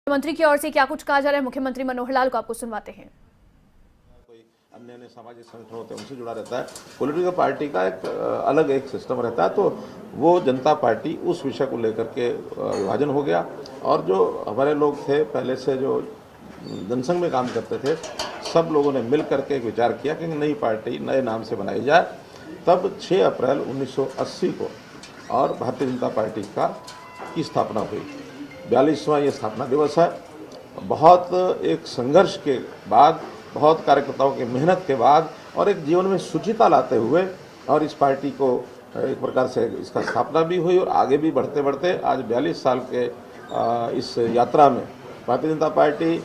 मुख्यमंत्री की ओर से क्या कुछ कहा जा रहा है, मुख्यमंत्री मनोहर लाल को आपको सुनवाते हैं। कोई अन्य सामाजिक संगठन होते हैं उनसे जुड़ा रहता है। पॉलिटिकल पार्टी का एक अलग एक सिस्टम रहता है, तो वो जनता पार्टी उस विषय को लेकर के विभाजन हो गया। और जो हमारे लोग थे पहले से जो जनसंघ में काम करते थे, सब लोगों ने मिल करके एक विचार किया कि नई पार्टी नए नाम से बनाई जाए। तब 6 अप्रैल 1980 को और भारतीय जनता पार्टी की स्थापना हुई। 42वां ये स्थापना दिवस है। बहुत एक संघर्ष के बाद, बहुत कार्यकर्ताओं की मेहनत के बाद और एक जीवन में शुचिता लाते हुए और इस पार्टी को एक प्रकार से इसका स्थापना भी हुई और आगे भी बढ़ते बढ़ते आज 42 साल के इस यात्रा में भारतीय जनता पार्टी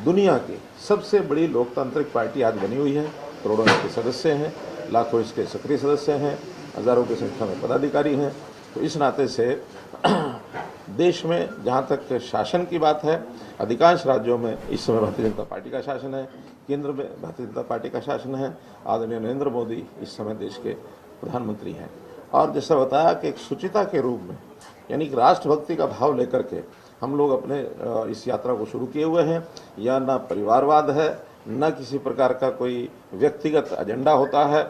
दुनिया की सबसे बड़ी लोकतांत्रिक पार्टी आज बनी हुई है। करोड़ों इसके सदस्य हैं, लाखों इसके सक्रिय सदस्य हैं, हजारों की संख्या में पदाधिकारी हैं। तो इस नाते से देश में जहाँ तक शासन की बात है, अधिकांश राज्यों में इस समय भारतीय जनता पार्टी का शासन है, केंद्र में भारतीय जनता पार्टी का शासन है। आदरणीय नरेंद्र मोदी इस समय देश के प्रधानमंत्री हैं। और जैसा बताया कि एक शुचिता के रूप में, यानी कि राष्ट्रभक्ति का भाव लेकर के हम लोग अपने इस यात्रा को शुरू किए हुए हैं। यह न परिवारवाद है, न किसी प्रकार का कोई व्यक्तिगत एजेंडा होता है।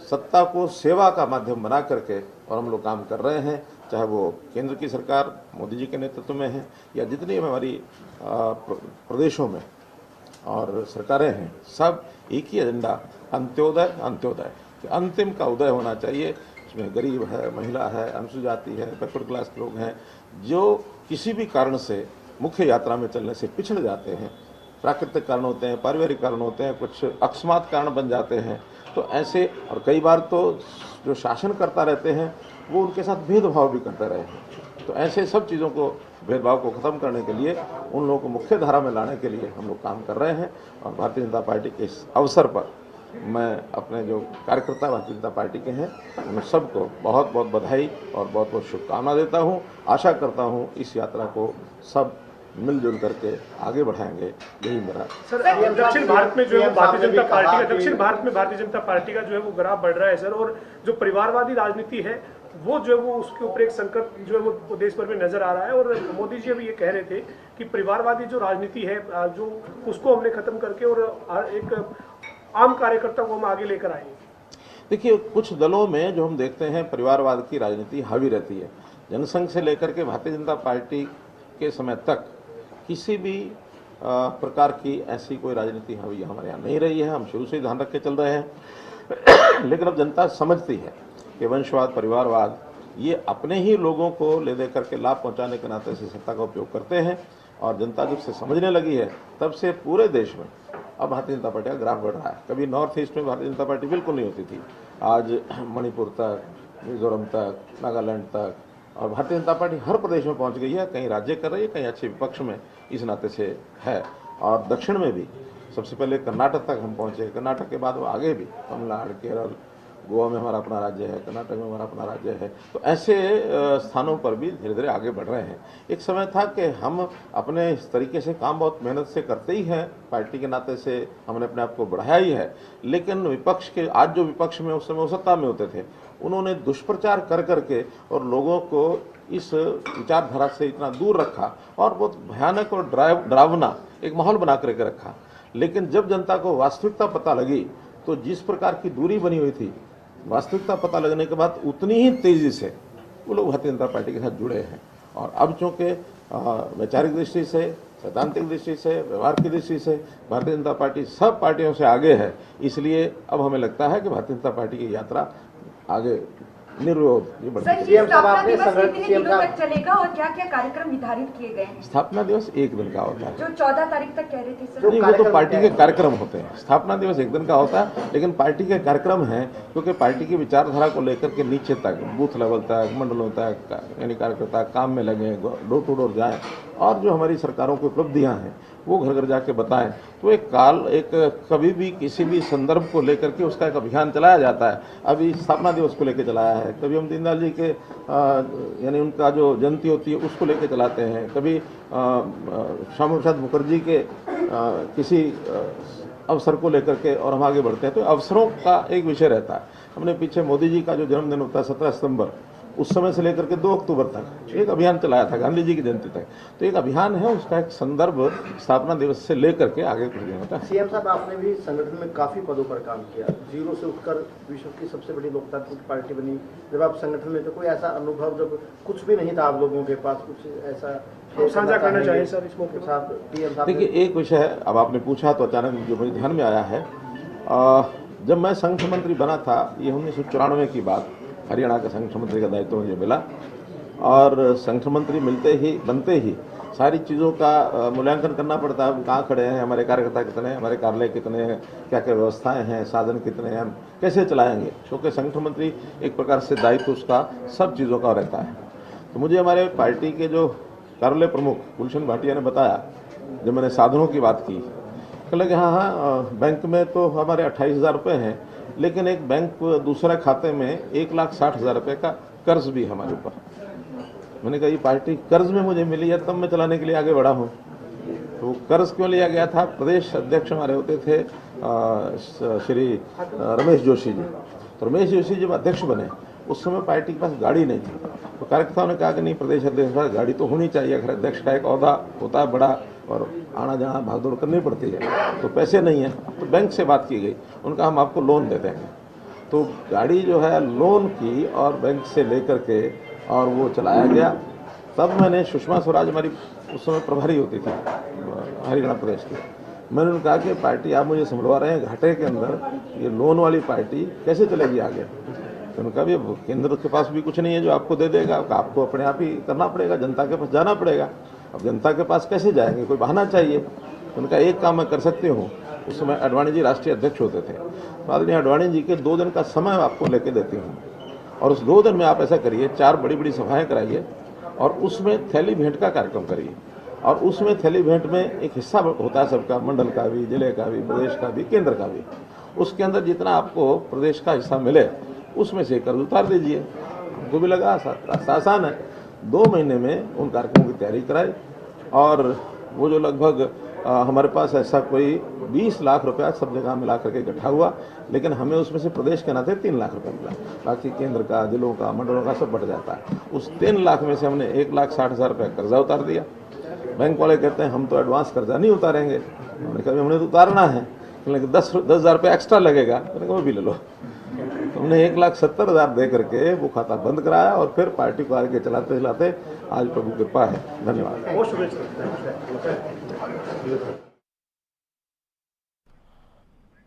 सत्ता को सेवा का माध्यम बना करके और हम लोग काम कर रहे हैं, चाहे वो केंद्र की सरकार मोदी जी के नेतृत्व में है या जितनी हमारी प्रदेशों में और सरकारें हैं, सब एक ही एजेंडा, अंत्योदय अंत्योदय कि अंतिम का उदय होना चाहिए। इसमें गरीब है, महिला है, अनुसूचित जाति है, बैकवर्ड क्लास के लोग हैं, जो किसी भी कारण से मुख्य यात्रा में चलने से पिछड़ जाते हैं। प्राकृतिक कारण होते हैं, पारिवारिक कारण होते हैं, कुछ अकस्मात कारण बन जाते हैं। तो ऐसे, और कई बार तो जो शासन करता रहते हैं वो उनके साथ भेदभाव भी करते रहे हैं। तो ऐसे सब चीज़ों को, भेदभाव को ख़त्म करने के लिए, उन लोगों को मुख्य धारा में लाने के लिए हम लोग काम कर रहे हैं। और भारतीय जनता पार्टी के इस अवसर पर मैं अपने जो कार्यकर्ता भारतीय जनता पार्टी के हैं उन सबको बहुत बहुत बधाई और बहुत बहुत शुभकामना देता हूं। आशा करता हूं इस यात्रा को सब मिलजुल करके आगे बढ़ाएंगे, यही मेरा। सर, दक्षिण भारत में जो है भारतीय जनता पार्टी का, दक्षिण भारत में भारतीय जनता पार्टी का जो है वो ग्राफ बढ़ रहा है सर, और जो परिवारवादी राजनीति है वो जो है वो उसके ऊपर एक संकट जो है वो देश भर में नजर आ रहा है। और मोदी जी अभी ये कह रहे थे कि परिवारवादी जो राजनीति है जो उसको हमने खत्म करके और एक आम कार्यकर्ता को हम आगे लेकर आएंगे। देखिए, कुछ दलों में जो हम देखते हैं परिवारवाद की राजनीति हावी रहती है। जनसंघ से लेकर के भारतीय जनता पार्टी के समय तक किसी भी प्रकार की ऐसी कोई राजनीति हावी हमारे यहाँ नहीं रही है। हम शुरू से ही ध्यान रख के चल रहे हैं। लेकिन अब जनता समझती है कि वंशवाद, परिवारवाद ये अपने ही लोगों को ले दे करके लाभ पहुंचाने के नाते से सत्ता का उपयोग करते हैं। और जनता जब से समझने लगी है तब से पूरे देश में अब भारतीय जनता पार्टी का ग्राफ बढ़ रहा है। कभी नॉर्थ ईस्ट में भारतीय जनता पार्टी बिल्कुल नहीं होती थी, आज मणिपुर तक, मिजोरम तक, नागालैंड तक, और भारतीय जनता पार्टी हर प्रदेश में पहुंच गई है। कहीं राज्य कर रही है, कहीं अच्छे विपक्ष में इस नाते से है। और दक्षिण में भी सबसे पहले कर्नाटक तक हम पहुंचे, कर्नाटक के बाद वो आगे भी तमिलनाडु, केरल, गोवा में हमारा अपना राज्य है, कर्नाटक में हमारा अपना राज्य है। तो ऐसे स्थानों पर भी धीरे धीरे आगे बढ़ रहे हैं। एक समय था कि हम अपने इस तरीके से काम बहुत मेहनत से करते ही हैं, पार्टी के नाते से हमने अपने आप को बढ़ाया ही है। लेकिन विपक्ष के, आज जो विपक्ष में उस समय सत्ता में होते थे, उन्होंने दुष्प्रचार कर करके और लोगों को इस विचारधारा से इतना दूर रखा और बहुत भयानक और डरावना एक माहौल बना करके रखा। लेकिन जब जनता को वास्तविकता पता लगी तो जिस प्रकार की दूरी बनी हुई थी, वास्तविकता पता लगने के बाद उतनी ही तेजी से वो लोग भारतीय जनता पार्टी के साथ जुड़े हैं। और अब चूँकि वैचारिक दृष्टि से, सैद्धांतिक दृष्टि से, व्यवहार की दृष्टि से भारतीय जनता पार्टी सब पार्टियों से आगे है, इसलिए अब हमें लगता है कि भारतीय जनता पार्टी की यात्रा आगे निर्विरोध ये बढ़ेगी। चलेगा और क्या क्या कार्यक्रम निर्धारित किए गए हैं? स्थापना दिवस एक दिन का होता है, जो 14 तारीख तक कह रहे थे सर। नहीं, वो तो पार्टी के कार्यक्रम होते हैं। स्थापना दिवस एक दिन का होता है, लेकिन पार्टी के कार्यक्रम हैं, क्योंकि पार्टी की विचारधारा को लेकर के नीचे तक, बूथ लेवल तक, मंडलों तक, यानी कार्यकर्ता काम में लगे, डोर टू डोर जाएं और जो हमारी सरकारों की उपलब्धियां हैं वो घर घर जाके बताएं। तो एक कभी भी किसी भी संदर्भ को लेकर के उसका एक अभियान चलाया जाता है। अभी स्थापना दिवस को लेकर चलाया है, कभी हम दीनदयाल जी के यानी उनका जो जयंती होती है उसको लेकर चलाते हैं, कभी श्यामा प्रसाद मुखर्जी के किसी अवसर को लेकर के, और हम आगे बढ़ते हैं। तो अवसरों का एक विषय रहता है। हमने पीछे मोदी जी का जो जन्मदिन होता है 17 सितंबर, उस समय से लेकर के 2 अक्टूबर तक एक अभियान चलाया था, गांधी जी की जयंती तक। तो एक अभियान है, उसका एक संदर्भ स्थापना दिवस से लेकर के आगे कुछ नहीं होता है। सीएम साहब, आपने भी संगठन में काफी पदों पर काम किया, जीरो से उठकर विश्व की सबसे बड़ी लोकतांत्रिक पार्टी बनी। जब आप संगठन में थे, कोई ऐसा अनुभव जब कुछ भी नहीं था आप लोगों के पास, कुछ ऐसा साझा करना चाहिए सर इस मौके पर? देखिए, एक विषय है, अब आपने पूछा तो अचानक जो मुझे ध्यान में आया है, जब मैं संगठन मंत्री बना था, ये 1994 की बात, हरियाणा का संगठन मंत्री का दायित्व मुझे मिला और संगठन मंत्री बनते ही सारी चीज़ों का मूल्यांकन करना पड़ता है। हम कहाँ खड़े हैं, हमारे कार्यकर्ता कितने हैं, हमारे कार्यालय कितने हैं, क्या क्या व्यवस्थाएं हैं, साधन कितने हैं, हम कैसे चलाएंगे, क्योंकि संगठन मंत्री एक प्रकार से दायित्व उसका सब चीज़ों का रहता है। तो मुझे हमारे पार्टी के जो कार्यालय प्रमुख गुलशन भाटिया ने बताया, जब मैंने साधनों की बात की, कहला कि हाँ, बैंक में तो हमारे 28,000 रुपये हैं, लेकिन एक बैंक दूसरे खाते में 1,60,000 रुपये का कर्ज भी है हमारे ऊपर। मैंने कहा ये पार्टी कर्ज में मुझे मिली है, तब मैं चलाने के लिए आगे बढ़ा हूँ। तो कर्ज क्यों लिया गया था? प्रदेश अध्यक्ष हमारे होते थे श्री रमेश जोशी जी। तो रमेश जोशी जब अध्यक्ष बने, उस समय पार्टी के पास गाड़ी नहीं थी। तो कार्यकर्ताओं ने कहा कि नहीं, प्रदेश अध्यक्ष का गाड़ी तो होनी चाहिए, अगर अध्यक्ष का एक ओहदा होता है बड़ा और आना जाना भागदौड़ करनी पड़ती है, तो पैसे नहीं है। तो बैंक से बात की गई, उनका हम आपको लोन दे देंगे। तो गाड़ी जो है लोन की और बैंक से लेकर के और वो चलाया गया। तब मैंने, सुषमा स्वराज हमारी उस समय प्रभारी होती थी हरियाणा प्रदेश की, मैंने उन्हें कहा कि पार्टी आप मुझे संभलवा रहे हैं घाटे के अंदर, ये लोन वाली पार्टी कैसे चलेगी आगे? तो उन्होंने कहा भी केंद्र के पास भी कुछ नहीं है जो आपको दे देगा, आपको अपने आप ही करना पड़ेगा, जनता के पास जाना पड़ेगा। अब जनता के पास कैसे जाएंगे, कोई बहाना चाहिए। तो उनका एक काम मैं कर सकती हूँ, उस समय अडवाणी जी राष्ट्रीय अध्यक्ष होते थे, आदरणीय अडवाणी जी के 2 दिन का समय आपको लेके देती हूँ, और उस 2 दिन में आप ऐसा करिए, 4 बड़ी बड़ी सभाएं कराइए और उसमें थैली भेंट का कार्यक्रम करिए। और उसमें थैली भेंट में एक हिस्सा होता है सबका, मंडल का भी, जिले का भी, प्रदेश का भी, केंद्र का भी। उसके अंदर जितना आपको प्रदेश का हिस्सा मिले उसमें से कर्ज उतार दीजिए। हमको भी लगा रास्ता आसान है। 2 महीने में उन कार्यक्रमों की तैयारी कराई और वो जो लगभग हमारे पास ऐसा कोई 20 लाख रुपया सब जगह मिला करके इकट्ठा हुआ, लेकिन हमें उसमें से प्रदेश के नाते 3 लाख रुपया मिला। बाकी केंद्र का, जिलों का, मंडलों का सब बढ़ जाता है। उस 3 लाख में से हमने 1,60,000 रुपया कर्जा उतार दिया। बैंक वाले कहते हैं हम तो एडवांस कर्जा नहीं उतारेंगे। हमने कहा हमने तो उतारना है, लेकिन 10,000 रुपया एक्स्ट्रा लगेगा। मैंने कहा वो भी ले लो। हमने 1,70,000 दे करके वो खाता बंद कराया और फिर पार्टी को आगे चलाते चलाते आज प्रभु कृपा है। धन्यवाद। बहुत शुक्रिया।